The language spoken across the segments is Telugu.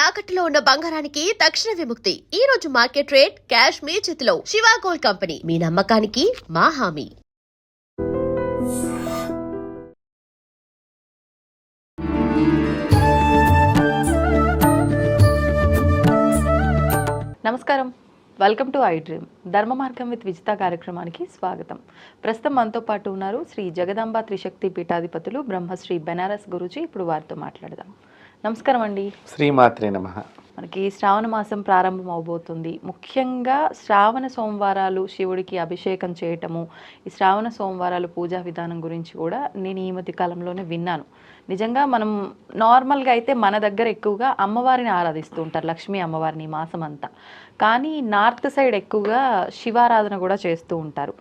తాకట్టులో ఉన్న బంగారానికి తక్షణ విముక్తి. ఈ రోజు మార్కెట్ రేట్ క్యాష్ మీ చేతిలో. శివ గోల్డ్ కంపెనీ, మీ నమ్మకానికి మా హామీ. నమస్కారం, వెల్కమ్ టు ఐ డ్రీమ్. ధర్మ మార్గం విత్ విజిత కార్యక్రమానికి స్వాగతం. ప్రస్తుతం మనతో పాటు ఉన్నారు శ్రీ జగదాంబ త్రిశక్తి పీఠాధిపతులు బ్రహ్మశ్రీ బెనారస్ గురూజీ. ఇప్పుడు వారితో మాట్లాడదాం. నమస్కారం అండి. శ్రీమాత్రే నమః. మనకి శ్రావణ మాసం ప్రారంభం అవబోతుంది. ముఖ్యంగా శ్రావణ సోమవారాలు శివుడికి అభిషేకం చేయటము, ఈ శ్రావణ సోమవారాలు పూజా విధానం గురించి కూడా నేను ఈ మధ్య కాలంలోనే విన్నాను. నిజంగా మనం నార్మల్గా అయితే మన దగ్గర ఎక్కువగా అమ్మవారిని ఆరాధిస్తూ ఉంటారు, లక్ష్మీ అమ్మవారిని ఈ మాసం అంతా. కానీ నార్త్ సైడ్ ఎక్కువగా శివారాధన కూడా చేస్తూ ఉంటారు.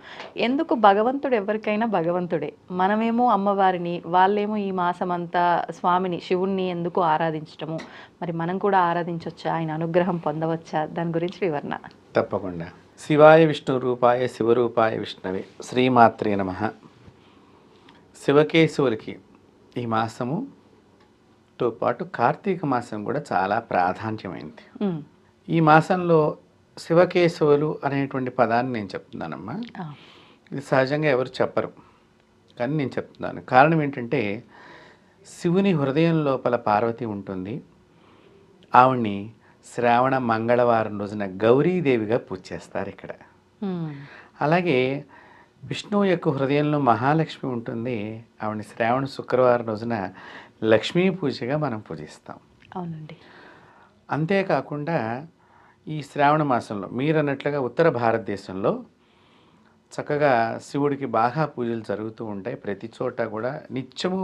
ఎందుకు? భగవంతుడు ఎవరికైనా భగవంతుడే. మనమేమో అమ్మవారిని, వాళ్ళేమో ఈ మాసం అంతా స్వామిని, శివుణ్ణి ఎందుకు ఆరాధించటము? మరి మనం కూడా ఆరాధించవచ్చా? ఆయన అనుగ్రహం పొందవచ్చా? దాని గురించి వివరణ. తప్పకుండా. శివాయ విష్ణు రూపాయ శివరూపాయ విష్ణవే. శ్రీమాత్రే నమః. శివకేశవులకి ఈ మాసముతో పాటు కార్తీక మాసం కూడా చాలా ప్రాధాన్యమైంది. ఈ మాసంలో శివకేశవులు అనేటువంటి పదాన్ని నేను చెప్తున్నానమ్మా. ఇది సహజంగా ఎవరు చెప్పరు, కానీ నేను చెప్తున్నాను. కారణం ఏంటంటే, శివుని హృదయం లోపల పార్వతి ఉంటుంది. ఆవిడ్ని శ్రావణ మంగళవారం రోజున గౌరీదేవిగా పూజ చేస్తారు ఇక్కడ. అలాగే విష్ణువు యొక్క హృదయంలో మహాలక్ష్మి ఉంటుంది. ఆవిడని శ్రావణ శుక్రవారం రోజున లక్ష్మీ పూజగా మనం పూజిస్తాం. అవునండి. అంతేకాకుండా ఈ శ్రావణ మాసంలో మీరు అన్నట్లుగా ఉత్తర భారతదేశంలో చక్కగా శివుడికి బాగా పూజలు జరుగుతూ ఉంటాయి. ప్రతి చోట కూడా నిత్యము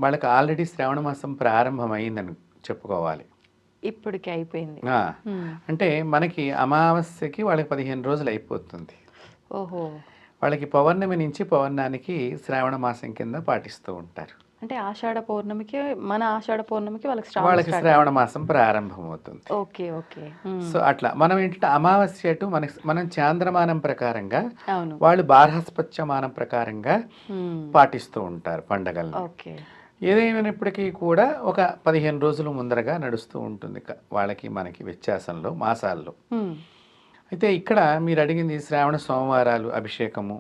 వాళ్ళకి ఆల్రెడీ శ్రావణ మాసం ప్రారంభమైందని చెప్పుకోవాలి. ఇప్పటికి అయిపోయింది. అంటే మనకి అమావాస్యకి వాళ్ళకి 15 రోజులు అయిపోతుంది. ఓహో. వాళ్ళకి పౌర్ణమి నుంచి పౌర్ణానికి శ్రావణ మాసం కింద పాటిస్తూ ఉంటారు. అంటే ఆషాఢ పౌర్ణమికి, మన ఆషాఢ పౌర్ణమికి వాళ్ళకి శ్రావణ మాసం ప్రారంభమవుతుంది. Okay okay. సో అట్లా మనం ఏంటంటే అమావాస్య టు మనం చాంద్రమానం ప్రకారంగా, అవును, వాళ్ళు బార్హస్పత్యమానం ప్రకారంగా పాటిస్తూ ఉంటారు పండగలను. ఓకే. ఏదైనప్పటికీ కూడా ఒక 15 రోజులు ముందరగా నడుస్తూ ఉంటుంది వాళ్ళకి మనకి వ్యత్యాసంలో, మాసాల్లో. అయితే ఇక్కడ మీరు అడిగింది శ్రావణ సోమవారాలు, అభిషేకము,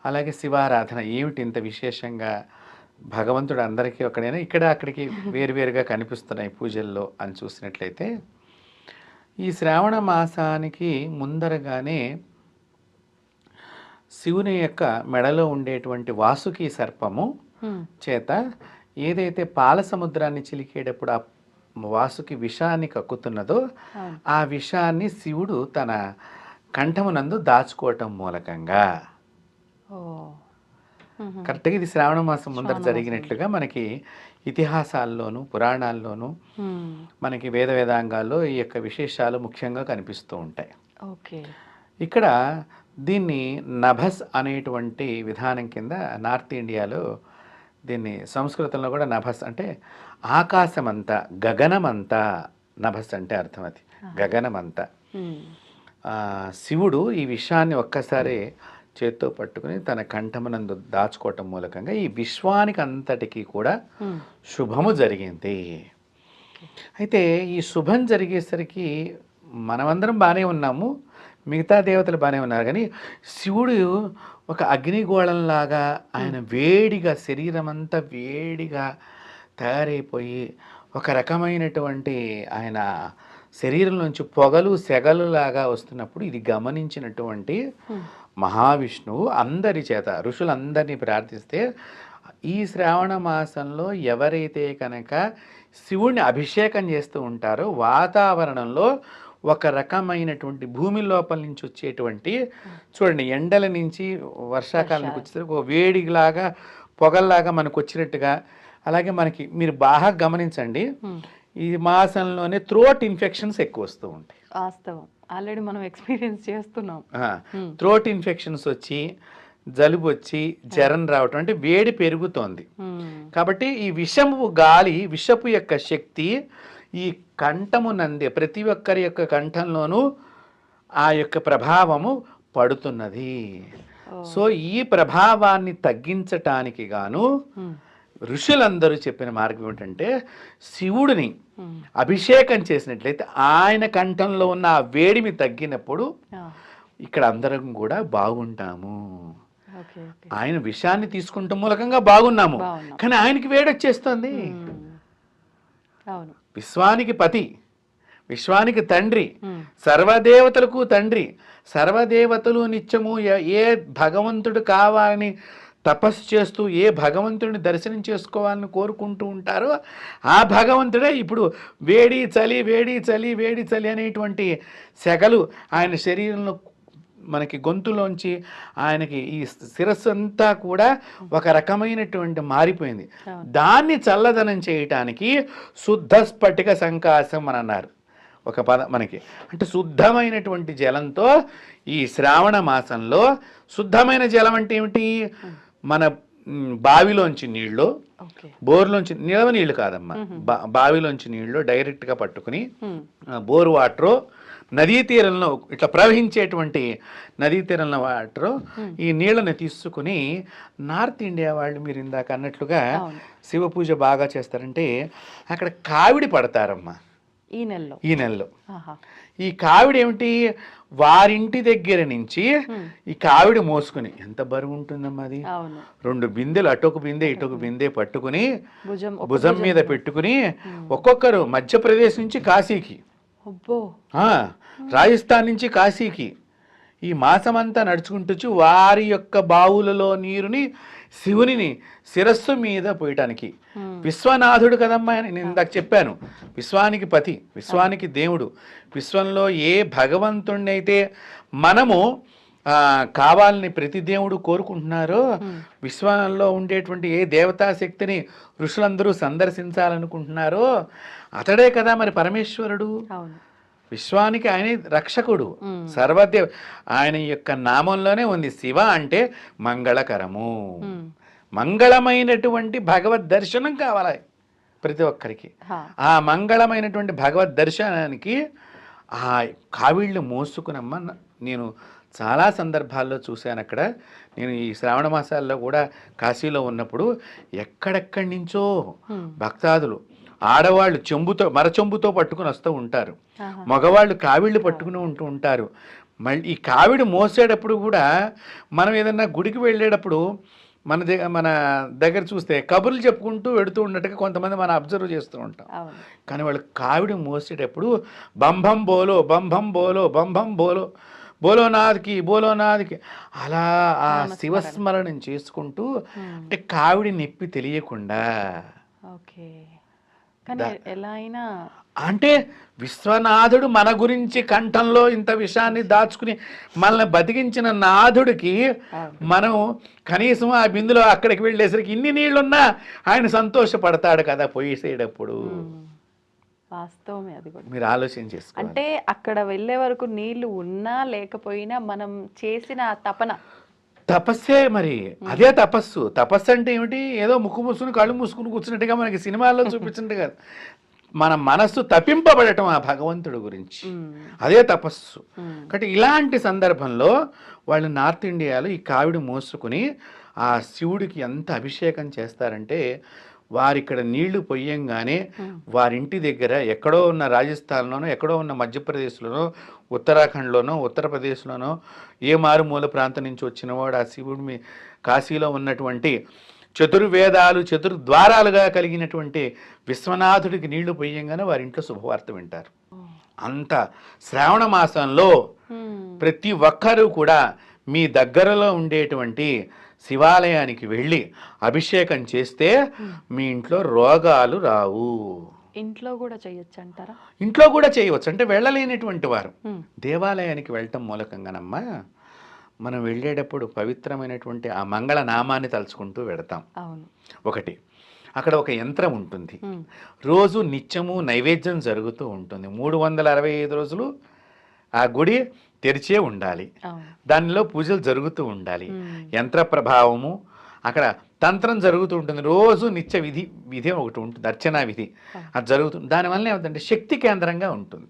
అలాగే శివారాధన ఏమిటి ఇంత విశేషంగా భగవంతుడు అందరికీ ఒకడైనా ఇక్కడ అక్కడికి వేరువేరుగా కనిపిస్తున్నాయి పూజల్లో అని చూసినట్లయితే, ఈ శ్రావణ మాసానికి ముందరగానే శివుని యొక్క మెడలో ఉండేటువంటి వాసుకి సర్పము చేత ఏదైతే పాల సముద్రాన్ని చిలికేటప్పుడు ఆ వాసుకి విషాన్ని కక్కుతున్నదో, ఆ విషాన్ని శివుడు తన కంఠమునందు దాచుకోవటం మూలకంగా, కరెక్ట్గా ఇది శ్రావణ మాసం ముందర జరిగినట్లుగా మనకి ఇతిహాసాల్లోనూ పురాణాల్లోనూ మనకి వేదాంగాల్లో ఈ యొక్క విశేషాలు ముఖ్యంగా కనిపిస్తూ ఉంటాయి. ఇక్కడ దీన్ని నభస్ అనేటువంటి విధానం కింద నార్త్ ఇండియాలో దీన్ని, సంస్కృతంలో కూడా నభస్ అంటే ఆకాశమంతా, గగనమంతా. నభస్ అంటే అర్థం అది గగనమంతా. శివుడు ఈ విషయాన్ని ఒక్కసారి చేత్తో పట్టుకుని తన కంఠమునందు దాచుకోవటం మూలకంగా ఈ విశ్వానికి అంతటికీ కూడా శుభము జరిగింది. అయితే ఈ శుభం జరిగేసరికి మనమందరం బాగానే ఉన్నాము, మిగతా దేవతలు బాగానే ఉన్నారు, కానీ శివుడు ఒక అగ్నిగోళంలాగా ఆయన వేడిగా, శరీరం అంతా వేడిగా తయారైపోయి ఒక రకమైనటువంటి ఆయన శరీరం నుంచి పొగలు సెగలు లాగా వస్తున్నప్పుడు ఇది గమనించినటువంటి మహావిష్ణువు అందరి చేత, ఋషులందరినీ ప్రార్థిస్తే, ఈ శ్రావణ మాసంలో ఎవరైతే కనుక శివుణ్ణి అభిషేకం చేస్తూ ఉంటారో వాతావరణంలో ఒక రకమైనటువంటి భూమి లోపల నుంచి వచ్చేటువంటి, చూడండి ఎండల నుంచి వర్షాకాలానికి వచ్చేసరికి ఒక వేడిలాగా పొగల్లాగా మనకు వచ్చినట్టుగా, అలాగే మనకి మీరు బాగా గమనించండి ఈ మాసంలోనే థ్రోట్ ఇన్ఫెక్షన్స్ ఎక్కువ వస్తూ ఉంటాయి. వాస్తవం, ఆల్రెడీ మనం ఎక్స్పీరియన్స్ చేస్తున్నాం. థ్రోట్ ఇన్ఫెక్షన్స్ వచ్చి, జలుబు వచ్చి, జ్వరం రావటం, అంటే వేడి పెరుగుతోంది. కాబట్టి ఈ విషము గాలి, విషపు యొక్క శక్తి ఈ కంఠము నందే ప్రతి ఒక్కరి యొక్క కంఠంలోనూ ఆ యొక్క ప్రభావము పడుతున్నది. సో ఈ ప్రభావాన్ని తగ్గించటానికి గాను ఋషులందరూ చెప్పిన మార్గం ఏమిటంటే శివుడిని అభిషేకం చేసినట్లయితే ఆయన కంఠంలో ఉన్న ఆ వేడిమి తగ్గినప్పుడు ఇక్కడ అందరం కూడా బాగుంటాము. ఆయన విషాన్ని తీసుకుంటాం మూలకంగా బాగున్నాము, కానీ ఆయనకి వేడొచ్చేస్తుంది. విశ్వానికి పతి, విశ్వానికి తండ్రి, సర్వదేవతలకు తండ్రి. సర్వదేవతలు నిత్యము ఏ భగవంతుడు కావాలని తపస్సు చేస్తూ ఏ భగవంతుడిని దర్శనం చేసుకోవాలని కోరుకుంటూ ఉంటారో ఆ భగవంతుడే ఇప్పుడు వేడి చలి వేడి చలి వేడి చలి అనేటువంటి సెగలు ఆయన శరీరంలో మనకి గొంతులోంచి ఆయనకి ఈ శిరస్సు అంతా కూడా ఒక రకమైనటువంటి మారిపోయింది. దాన్ని చల్లదనం చేయటానికి శుద్ధ స్ఫటిక సంకాశం అని అన్నారు ఒక పదం మనకి. అంటే శుద్ధమైనటువంటి జలంతో ఈ శ్రావణ మాసంలో, శుద్ధమైన జలం అంటే ఏమిటి, మన బావిలోంచి నీళ్ళు, బోర్లోంచి నిలవ నీళ్ళు కాదమ్మా, బావిలోంచి నీళ్ళు డైరెక్ట్గా పట్టుకుని బోర్ వాటరు, నదీ తీరంలో ఇట్లా ప్రవహించేటువంటి నదీ తీరంలో వాటరు, ఈ నీళ్ళని తీసుకుని నార్త్ ఇండియా వాళ్ళు మీరు ఇందాక అన్నట్లుగా శివ పూజ బాగా చేస్తారంటే అక్కడ కావిడి పడతారమ్మా ఈ నెలలో. ఈ కావిడి ఏమిటి, వారింటి దగ్గర నుంచి ఈ కావిడి మోసుకుని, ఎంత బరువు ఉంటుందమ్మా అది, 2 బిందెలు అటొక బిందె ఇటొక బిందె పట్టుకుని భుజం మీద పెట్టుకుని ఒక్కొక్కరు మధ్యప్రదేశ్ నుంచి కాశీకి, రాజస్థాన్ నుంచి కాశీకి ఈ మాసమంతా నడుచుకుంటూ వారి యొక్క బావులలో నీరుని శివుని శిరస్సు మీద పోయటానికి. విశ్వనాథుడు కదమ్మా, నేను ఇందాక చెప్పాను, విశ్వానికి పతి, విశ్వానికి దేవుడు. విశ్వంలో ఏ భగవంతుడిని అయితే మనము కావాలని ప్రతి దేవుడు కోరుకుంటున్నారో, విశ్వంలో ఉండేటువంటి ఏ దేవతా శక్తిని ఋషులందరూ సందర్శించాలనుకుంటున్నారో అతడే కదా మరి పరమేశ్వరుడు. విశ్వానికి ఆయన రక్షకుడు, సర్వదేవ. ఆయన యొక్క నామంలోనే ఉంది శివ అంటే మంగళకరము. మంగళమైనటువంటి భగవద్ దర్శనం కావాలి ప్రతి ఒక్కరికి. ఆ మంగళమైనటువంటి భగవద్ దర్శనానికి ఆ కావిళ్ళు మోసుకునమ్మ. నేను చాలా సందర్భాల్లో చూశాను అక్కడ. నేను ఈ శ్రావణ మాసాల్లో కూడా కాశీలో ఉన్నప్పుడు ఎక్కడెక్కడి నుంచో భక్తాదులు, ఆడవాళ్ళు మరచెంబుతో పట్టుకుని వస్తూ ఉంటారు, మగవాళ్ళు కావిళ్ళు పట్టుకుని ఉంటూ ఉంటారు. మళ్ళీ ఈ కావిడి మోసేటప్పుడు కూడా మనం ఏదన్నా గుడికి వెళ్ళేటప్పుడు మన దగ్గర చూస్తే కబుర్లు చెప్పుకుంటూ వెడుతూ ఉన్నట్టుగా కొంతమంది మనం అబ్జర్వ్ చేస్తూ ఉంటాం. కానీ వాళ్ళు కావిడి మోసేటప్పుడు బంభం బోలో బంభం బోలో బంభం బోలో బోలోనాథ్కి అలా ఆ శివస్మరణం చేసుకుంటూ, అంటే కావిడి నొప్పి తెలియకుండా. ఎలా అయినా అంటే విశ్వనాథుడు మన గురించి కంఠంలో ఇంత విషయాన్ని దాచుకుని మనల్ని బతికించిన నాథుడికి మనం కనీసం ఆ బిందులో అక్కడికి వెళ్ళేసరికి ఇన్ని నీళ్లున్నా ఆయన సంతోషపడతాడు కదా పోయేసేటప్పుడు. వాస్తవమే అది కూడా మీరు ఆలోచన చేసుకోవాలి. అంటే అక్కడ వెళ్ళే వరకు నీళ్లు ఉన్నా లేకపోయినా మనం చేసిన తపస్సే మరి, అదే తపస్సు. తపస్సు అంటే ఏమిటి, ఏదో ముక్కు మూసుకుని కళ్ళు మూసుకుని కూర్చున్నట్టుగా మనకి సినిమాల్లో చూపించినట్టు కాదు. మన మనస్సు తప్పింపబడటం ఆ భగవంతుడి గురించి, అదే తపస్సు. కాబట్టి ఇలాంటి సందర్భంలో వాళ్ళు నార్త్ ఇండియాలో ఈ కావిడి మోసుకుని ఆ శివుడికి ఎంత అభిషేకం చేస్తారంటే, వారిక్కడ నీళ్లు పొయ్యంగానే వారింటి దగ్గర ఎక్కడో ఉన్న రాజస్థాన్లోనో, ఎక్కడో ఉన్న మధ్యప్రదేశ్లోనో, ఉత్తరాఖండ్లోనో, ఉత్తరప్రదేశ్లోనో ఏ మారుమూల ప్రాంతం నుంచి వచ్చినవాడు ఆ శివుడి కాశీలో ఉన్నటువంటి చతుర్వేదాలు చతుర్ద్వారాలుగా కలిగినటువంటి విశ్వనాథుడికి నీళ్లు పొయ్యంగానే వారింట్లో శుభవార్త వింటారు. అంత శ్రావణ మాసంలో ప్రతి ఒక్కరూ కూడా మీ దగ్గరలో ఉండేటువంటి శివాలయానికి వెళ్ళి అభిషేకం చేస్తే మీ ఇంట్లో రోగాలు రావు. ఇంట్లో కూడా చేయొచ్చు అంటారా? ఇంట్లో కూడా చేయవచ్చు. అంటే వెళ్ళలేనటువంటి వారు దేవాలయానికి వెళ్ళటం మూలకంగానమ్మా మనం వెళ్ళేటప్పుడు పవిత్రమైనటువంటి ఆ మంగళ నామాన్ని తలుచుకుంటూ వెడతాం. ఒకటి, అక్కడ ఒక యంత్రం ఉంటుంది, రోజు నిత్యము నైవేద్యం జరుగుతూ ఉంటుంది. 365 రోజులు ఆ గుడి తెరిచే ఉండాలి, దానిలో పూజలు జరుగుతూ ఉండాలి. యంత్ర ప్రభావము, అక్కడ తంత్రం జరుగుతూ ఉంటుంది. రోజు నిత్య విధి ఒకటి ఉంటుంది, అర్చనా విధి, అది జరుగుతుంది. దానివల్ల ఏమవుతుందంటే శక్తి కేంద్రంగా ఉంటుంది.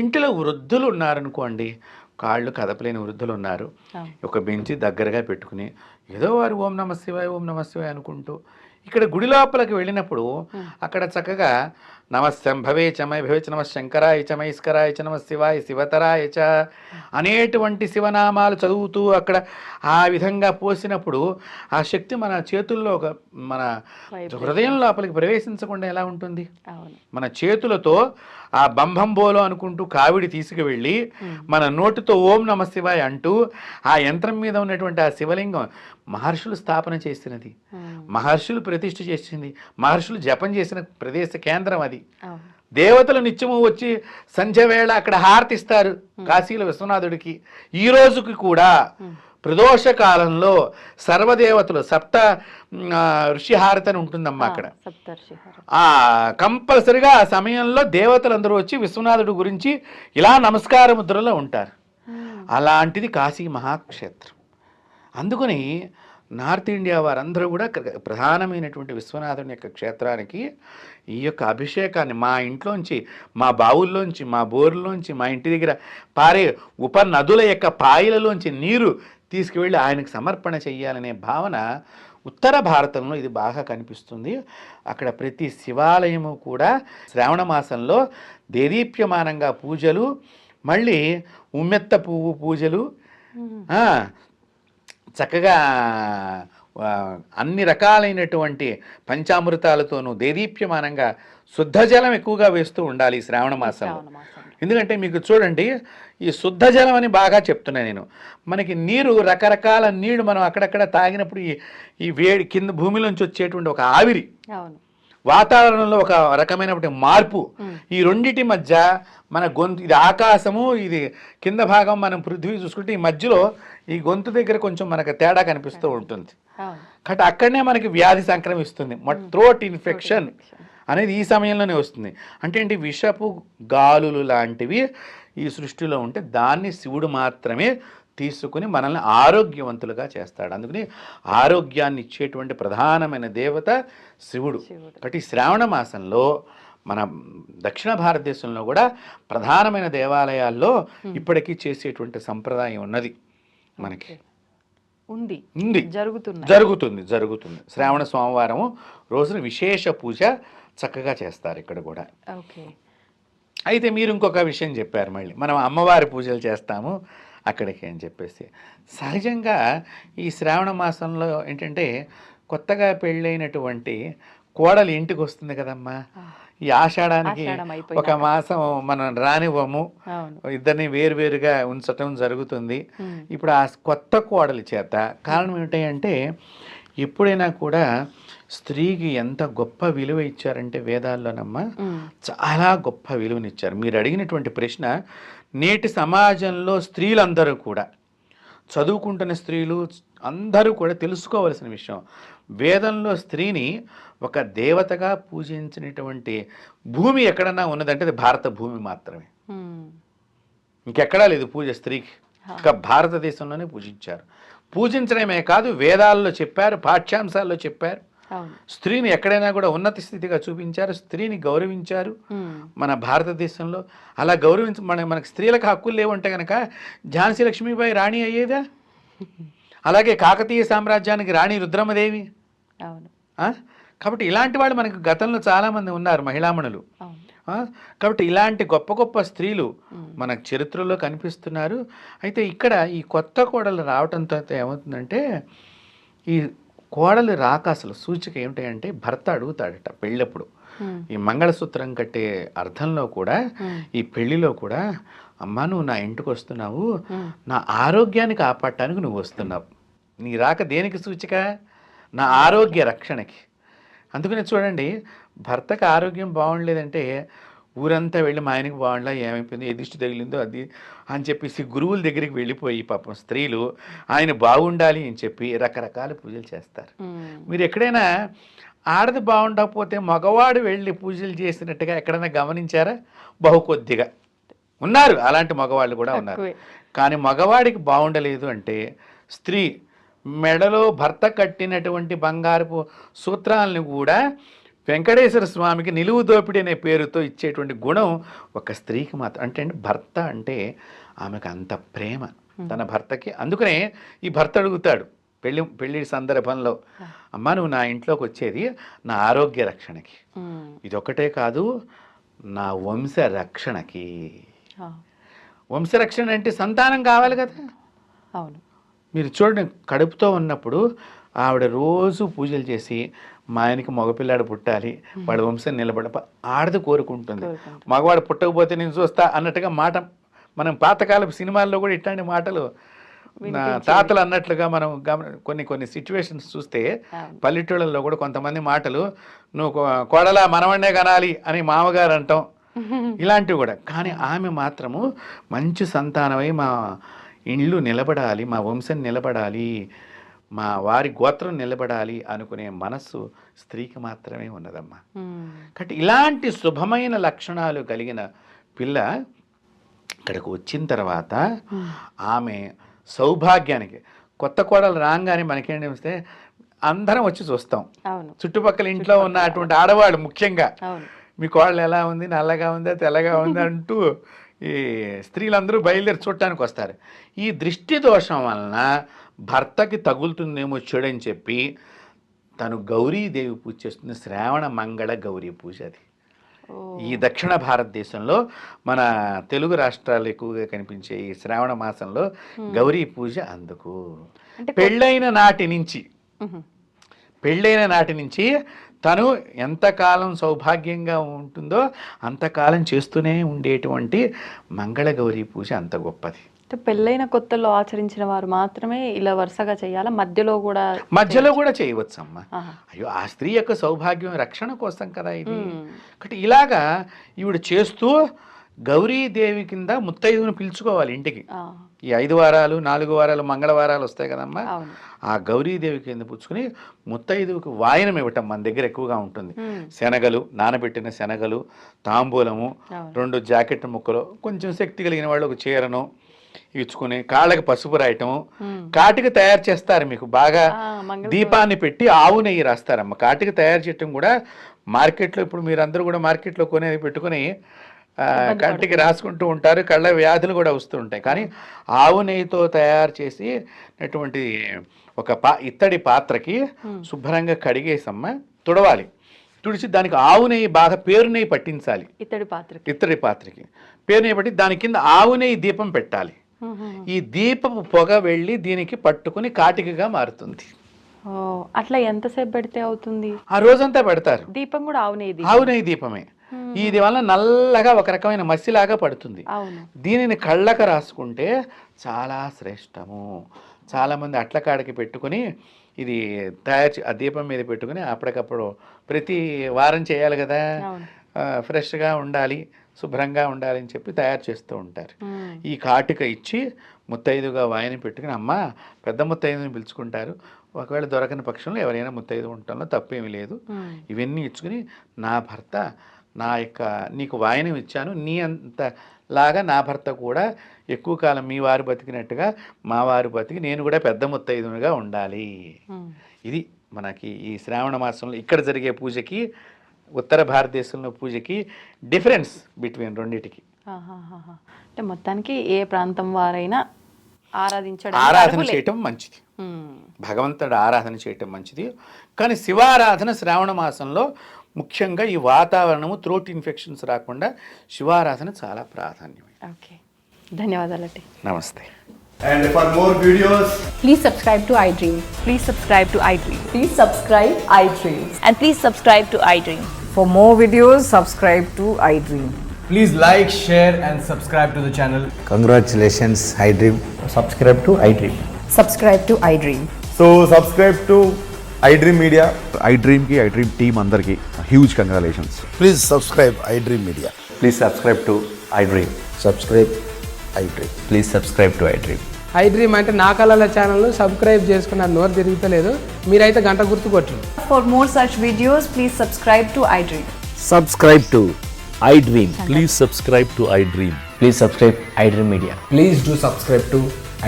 ఇంటిలో వృద్ధులు ఉన్నారనుకోండి, కాళ్ళు కదపలేని వృద్ధులు ఉన్నారు, ఒక బెంచి దగ్గరగా పెట్టుకుని ఏదో వారు ఓం నమ శివాయ ఓం నమ శివాయ అనుకుంటూ ఇక్కడ గుడి లోపలికి వెళ్ళినప్పుడు అక్కడ చక్కగా నమస్సంభవే చమై భవే చ నమ శంకరాయ చ మైస్కరాయ చ నమ శివాయ శివతరాయ చ అనేటువంటి శివనామాలు చదువుతూ అక్కడ ఆ విధంగా పోసినప్పుడు ఆ శక్తి మన చేతుల్లో మన హృదయం లోపలికి ప్రవేశించకుండా ఎలా ఉంటుంది? మన చేతులతో ఆ బంభంబోలో అనుకుంటూ కావిడి తీసుకువెళ్ళి మన నోటితో ఓం నమ శివాయ అంటూ ఆ యంత్రం మీద ఉన్నటువంటి ఆ శివలింగం మహర్షులు స్థాపన చేసినది, మహర్షులు ప్రతిష్ఠ చేసింది, మహర్షులు జపం చేసిన ప్రదేశ కేంద్రం అది. దేవతలు నిత్యము వచ్చి సంధ్య వేళ అక్కడ హారతిస్తారు కాశీల విశ్వనాథుడికి. ఈ రోజుకి కూడా ప్రదోష కాలంలో సర్వదేవతలు సప్త ఋషిహారతి అని ఉంటుందమ్మా అక్కడ. కంపల్సరిగా ఆ సమయంలో దేవతలందరూ వచ్చి విశ్వనాథుడి గురించి ఇలా నమస్కార ముద్రలో ఉంటారు. అలాంటిది కాశీ మహాక్షేత్రం. అందుకని నార్త్ ఇండియా వారందరూ కూడా ప్రధానమైనటువంటి విశ్వనాథుని యొక్క క్షేత్రానికి ఈ యొక్క అభిషేకాన్ని మా ఇంట్లోంచి, మా బావుల్లోంచి, మా బోర్లోంచి, మా ఇంటి దగ్గర పారే ఉపనదుల యొక్క పాయలలోంచి నీరు తీసుకువెళ్ళి ఆయనకు సమర్పణ చెయ్యాలనే భావన ఉత్తర భారతంలో ఇది బాగా కనిపిస్తుంది. అక్కడ ప్రతి శివాలయము కూడా శ్రావణ మాసంలో దేదీప్యమానంగా పూజలు, మళ్ళీ ఉమ్మెత్త పువ్వు పూజలు, చక్కగా అన్ని రకాలైనటువంటి పంచామృతాలతోనూ దేదీప్యమానంగా శుద్ధ జలం ఎక్కువగా వేస్తూ ఉండాలి ఈ శ్రావణ మాసంలో. ఎందుకంటే మీకు చూడండి, ఈ శుద్ధ జలం అని బాగా చెప్తున్నా నేను. మనకి నీరు రకరకాల నీళ్లు మనం అక్కడక్కడ తాగినప్పుడు ఈ వేడి కింద భూమిలోంచి వచ్చేటువంటి ఒక ఆవిరి, వాతావరణంలో ఒక రకమైనటువంటి మార్పు, ఈ రెండిటి మధ్య మన గొంతు, ఇది ఆకాశము, ఇది కింద భాగం మనం పృథ్వీ చూసుకుంటే ఈ మధ్యలో ఈ గొంతు దగ్గర కొంచెం మనకు తేడా కనిపిస్తూ ఉంటుంది. కాబట్టి అక్కడనే మనకి వ్యాధి సంక్రమిస్తుంది. థ్రోట్ ఇన్ఫెక్షన్ అనేది ఈ సమయంలోనే వస్తుంది. అంటే ఏంటి, విషపు గాలులు లాంటివి ఈ సృష్టిలో ఉంటే దాన్ని శివుడు మాత్రమే తీసుకుని మనల్ని ఆరోగ్యవంతులుగా చేస్తాడు. అందుకని ఆరోగ్యాన్ని ఇచ్చేటువంటి ప్రధానమైన దేవత శివుడు. కాబట్టి శ్రావణ మాసంలో మన దక్షిణ భారతదేశంలో కూడా ప్రధానమైన దేవాలయాల్లో ఇప్పటికీ చేసేటువంటి సంప్రదాయం ఉన్నది, మనకి ఉంది, జరుగుతుంది. శ్రావణ సోమవారం రోజున విశేష పూజ చక్కగా చేస్తారు ఇక్కడ కూడా. అయితే మీరు ఇంకొక విషయం చెప్పారు, మళ్ళీ మనం అమ్మవారి పూజలు చేస్తాము అక్కడికి అని చెప్పేసి. సహజంగా ఈ శ్రావణ మాసంలో ఏంటంటే కొత్తగా పెళ్ళైనటువంటి కోడలు ఇంటికి వస్తుంది కదమ్మా. ఈ ఆషాఢానికి ఒక మాసం మనం రానివ్వము, ఇద్దరిని వేరువేరుగా ఉంచటం జరుగుతుంది. ఇప్పుడు ఆ కొత్త కోడలి చేత కారణం ఏమిటంటే, ఎప్పుడైనా కూడా స్త్రీకి ఎంత గొప్ప విలువ ఇచ్చారంటే వేదాల్లోనమ్మా చాలా గొప్ప విలువనిచ్చారు. మీరు అడిగినటువంటి ప్రశ్న నేటి సమాజంలో స్త్రీలందరూ కూడా, చదువుకుంటున్న స్త్రీలు అందరూ కూడా తెలుసుకోవలసిన విషయం. వేదంలో స్త్రీని ఒక దేవతగా పూజించినటువంటి భూమి ఎక్కడన్నా ఉన్నదంటే అది భారత భూమి మాత్రమే. ఇంకెక్కడా లేదు పూజ స్త్రీకి, ఒక భారతదేశంలోనే పూజించారు. పూజించడమే కాదు, వేదాల్లో చెప్పారు, పాఠ్యాంశాల్లో చెప్పారు. స్త్రీని ఎక్కడైనా కూడా ఉన్నత స్థితిగా చూపించారు, స్త్రీని గౌరవించారు మన భారతదేశంలో. అలా మనకి స్త్రీలకు హక్కులు లేవంటే కనుక ఝాన్సీ లక్ష్మీబాయి రాణి అయ్యేదా? అలాగే కాకతీయ సామ్రాజ్యానికి రాణి రుద్రమదేవి. కాబట్టి ఇలాంటి వాళ్ళు మనకు గతంలో చాలామంది ఉన్నారు, మహిళామణులు. కాబట్టి ఇలాంటి గొప్ప గొప్ప స్త్రీలు మన చరిత్రలో కనిపిస్తున్నారు. అయితే ఇక్కడ ఈ కొత్త కోడలు రావడంతో ఏమవుతుందంటే, ఈ కోడలు రాక అసలు సూచిక ఏమిటంటే భర్త అడుగుతాడట పెళ్ళప్పుడు. ఈ మంగళసూత్రం కట్టే అర్థంలో కూడా, ఈ పెళ్లిలో కూడా, అమ్మా నువ్వు నా ఇంటికి వస్తున్నావు, నా ఆరోగ్యాన్ని కాపాడటానికి నువ్వు వస్తున్నావు. నీ రాక దేనికి సూచిక? నా ఆరోగ్య రక్షణకి. అందుకని చూడండి, భర్తకు ఆరోగ్యం బాగుండలేదంటే ఊరంతా వెళ్ళి మా ఆయనకి బాగుండలా, ఏమైపోయింది, ఏ దిష్టి తగిలిందో అది అని చెప్పేసి గురువుల దగ్గరికి వెళ్ళిపోయి పాపం స్త్రీలు ఆయన బాగుండాలి అని చెప్పి రకరకాల పూజలు చేస్తారు. మీరు ఎక్కడైనా ఆడది బాగుండకపోతే మగవాడు వెళ్ళి పూజలు చేసినట్టుగా ఎక్కడైనా గమనించారా? బహు కొద్దిగా ఉన్నారు, అలాంటి మగవాళ్ళు కూడా ఉన్నారు. కానీ మగవాడికి బాగుండలేదు అంటే స్త్రీ మెడలో భర్త కట్టినటువంటి బంగారపు సూత్రాలను కూడా వెంకటేశ్వర స్వామికి నిలువు దోపిడీ అనే పేరుతో ఇచ్చేటువంటి గుణం ఒక స్త్రీకి మాత్రం. అంటే భర్త అంటే ఆమెకు అంత ప్రేమ తన భర్తకి. అందుకనే ఈ భర్త అడుగుతాడు, పెళ్లి సందర్భంలో అమ్మ నువ్వు నా ఇంట్లోకి వచ్చేది నా ఆరోగ్య రక్షణకి, ఇదొక్కటే కాదు నా వంశ రక్షణకి. వంశరక్షణ అంటే సంతానం కావాలి కదా. అవును. మీరు చూడండి, కడుపుతో ఉన్నప్పుడు ఆవిడ రోజు పూజలు చేసి మా ఆయనకి మగపిల్లాడు పుట్టాలి, వాడి వంశం ఆడది కోరుకుంటుంది. మగవాడు పుట్టకపోతే నేను చూస్తా అన్నట్టుగా మాట మనం పాతకాలపు సినిమాల్లో కూడా ఇట్లాంటి మాటలు తాతలు అన్నట్లుగా మనం కొన్ని సిచ్యువేషన్స్ చూస్తే పల్లెటూళ్ళల్లో కూడా కొంతమంది మాటలు నువ్వు కోడలా మనవన్నే కనాలి అని మామగారు అంటాం, ఇలాంటివి కూడా. కానీ ఆమె మాత్రము మంచి సంతానమై మా ఇండ్లు నిలబడాలి, మా వంశం నిలబడాలి, మా వారి గోత్రం నిలబడాలి అనుకునే మనస్సు స్త్రీకి మాత్రమే ఉన్నదమ్మా. కాబట్టి ఇలాంటి శుభమైన లక్షణాలు కలిగిన పిల్ల ఇక్కడికి వచ్చిన తర్వాత ఆమె సౌభాగ్యానికి, కొత్త కోడలు రాగానే మనకేంటి వస్తే అందరం వచ్చి చూస్తాం. చుట్టుపక్కల ఇంట్లో ఉన్న అటువంటి ఆడవాళ్ళు ముఖ్యంగా మీ కోడలు ఎలా ఉంది, నల్లగా ఉందా, తెల్లగా ఉందా అంటూ ఈ స్త్రీలందరూ బయలుదేరి చూడటానికి వస్తారు. ఈ దృష్టి దోషం వలన భర్తకి తగులుతుందేమో చెడని చెప్పి తను గౌరీదేవి పూజ చేస్తుంది. శ్రావణ మంగళ గౌరీ పూజ అది. ఈ దక్షిణ భారతదేశంలో మన తెలుగు రాష్ట్రాలు ఎక్కువగా కనిపించే ఈ శ్రావణ మాసంలో గౌరీ పూజ అందుకు పెళ్ళైన నాటి నుంచి తను ఎంతకాలం సౌభాగ్యంగా ఉంటుందో అంతకాలం చేస్తూనే ఉండేటువంటి మంగళగౌరీ పూజ అంత గొప్పది. పెళ్ళైన కొత్తలో ఆచరించిన వారు మాత్రమే ఇలా వరుసగా చేయాలా? మధ్యలో కూడా చేయవచ్చు అమ్మా. అయ్యో, ఆ స్త్రీ యొక్క సౌభాగ్యం రక్షణ కోసం కదా ఇది. కాబట్టి ఇలాగా ఈవిడ చేస్తూ గౌరీదేవి కింద ముత్తైదువును పిలుచుకోవాలి ఇంటికి. ఈ 5 వారాలు 4 వారాలు మంగళవారాలు వస్తాయి కదమ్మా, ఆ గౌరీదేవి కింద పుచ్చుకొని ముత్తైదువుకి వాయనం ఇవ్వటం మన దగ్గర ఎక్కువగా ఉంటుంది. శనగలు, నానబెట్టిన శనగలు, తాంబూలము, 2 జాకెట్ ముక్కలు, కొంచెం శక్తి కలిగిన వాళ్ళు ఒక చీరను ఇచ్చుకుని కాళ్ళకి పసుపు రాయటము, కాటిక తయారు చేస్తారు. మీకు బాగా దీపాన్ని పెట్టి ఆవు నెయ్యి రాస్తారమ్మ. కాటిక తయారు చేయటం కూడా మార్కెట్లో ఇప్పుడు మీరందరూ కూడా మార్కెట్లో కొనేది పెట్టుకుని కంటికి రాసుకుంటూ ఉంటారు, కళ్ళ వ్యాధులు కూడా వస్తూ ఉంటాయి. కానీ ఆవు నెయ్యితో తయారు చేసినటువంటి ఒక ఇత్తడి పాత్రకి శుభ్రంగా కడిగేసమ్మ తుడవాలి. తుడిచి దానికి ఆవు నెయ్యి బాగా పేరు నెయ్యి పట్టించాలి. ఇత్తడి పాత్రకి పేరు నెయ్యి పట్టి దాని కింద ఆవు నెయ్యి దీపం పెట్టాలి. ఈ దీపపు పొగ వెళ్ళి దీనికి పట్టుకుని కాటికగా మారుతుంది. అట్లా ఎంతసేపు పెడితే అవుతుంది? ఆ రోజంతా పెడతారు. దీపం కూడా ఆవు నెయ్యి దీపమే. ఇది వల్ల నల్లగా ఒక రకమైన మసిలాగా పడుతుంది. దీనిని కళ్ళకు రాసుకుంటే చాలా శ్రేష్టము. చాలామంది అట్ల కాడికి పెట్టుకుని ఇది ఆ దీపం మీద పెట్టుకుని అప్పటికప్పుడు ప్రతి వారం చేయాలి కదా, ఫ్రెష్గా ఉండాలి, శుభ్రంగా ఉండాలని చెప్పి తయారు చేస్తూ ఉంటారు. ఈ కాటిక ఇచ్చి ముత్తైదుగా వాయిని పెట్టుకుని అమ్మ పెద్ద ముత్తైదుని పిలుచుకుంటారు. ఒకవేళ దొరకని పక్షంలో ఎవరైనా ముత్తైదు ఉండటంలో తప్పేమీ లేదు. ఇవన్నీ ఇచ్చుకుని నా భర్త నీకు వాయనం ఇచ్చాను, నీ అంతలాగా నా భర్త కూడా ఎక్కువ కాలం మీ వారు బతికినట్టుగా మా వారు బతికి నేను కూడా పెద్ద ముత్తైదునిగా ఉండాలి. ఇది మనకి ఈ శ్రావణ మాసంలో ఇక్కడ జరిగే పూజకి ఉత్తర భారతదేశంలో పూజకి డిఫరెన్స్ బిట్వీన్ రెండింటికి. అంటే మొత్తానికి ఏ ప్రాంతం వారైనా ఆరాధన చేయటం మంచిది, భగవంతుడు ఆరాధన చేయటం మంచిది. కానీ శివారాధన శ్రావణ మాసంలో ముఖ్యంగా ఈ వాతావరణము థ్రోట్ ఇన్ఫెక్షన్స్ రాకుండా శివారాధన చాలా ప్రాధాన్యమైనది. ఓకే, ధన్యవాదాలండి. నమస్తే. And for more videos, please subscribe to iDream. Please subscribe to iDream. Please subscribe iDream. And please subscribe to iDream. For more videos, subscribe to iDream. please like, share and subscribe to the channel. Congratulations, iDream. Subscribe to iDream. Subscribe to iDream. So subscribe to iDream Media. iDream ki iDream team andarki huge congratulations. Please subscribe iDream Media. Please subscribe to iDream. Subscribe iDream. Please subscribe to iDream. iDream అంటే నా కళల ఛానల్ను సబ్స్క్రైబ్ చేసుకున్నారు, నోరు తిరుగుతలేదు, మీరైతే గంట గుర్తు కొట్టండి. For more such videos, please subscribe to iDream. Subscribe to iDream. Please subscribe to iDream. Please subscribe iDream Media. Please do subscribe to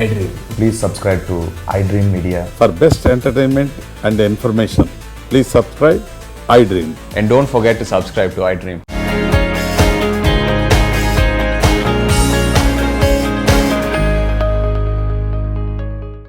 iDream. Please subscribe to iDream Media. For best entertainment and information, please subscribe iDream. And don't forget to subscribe to iDream.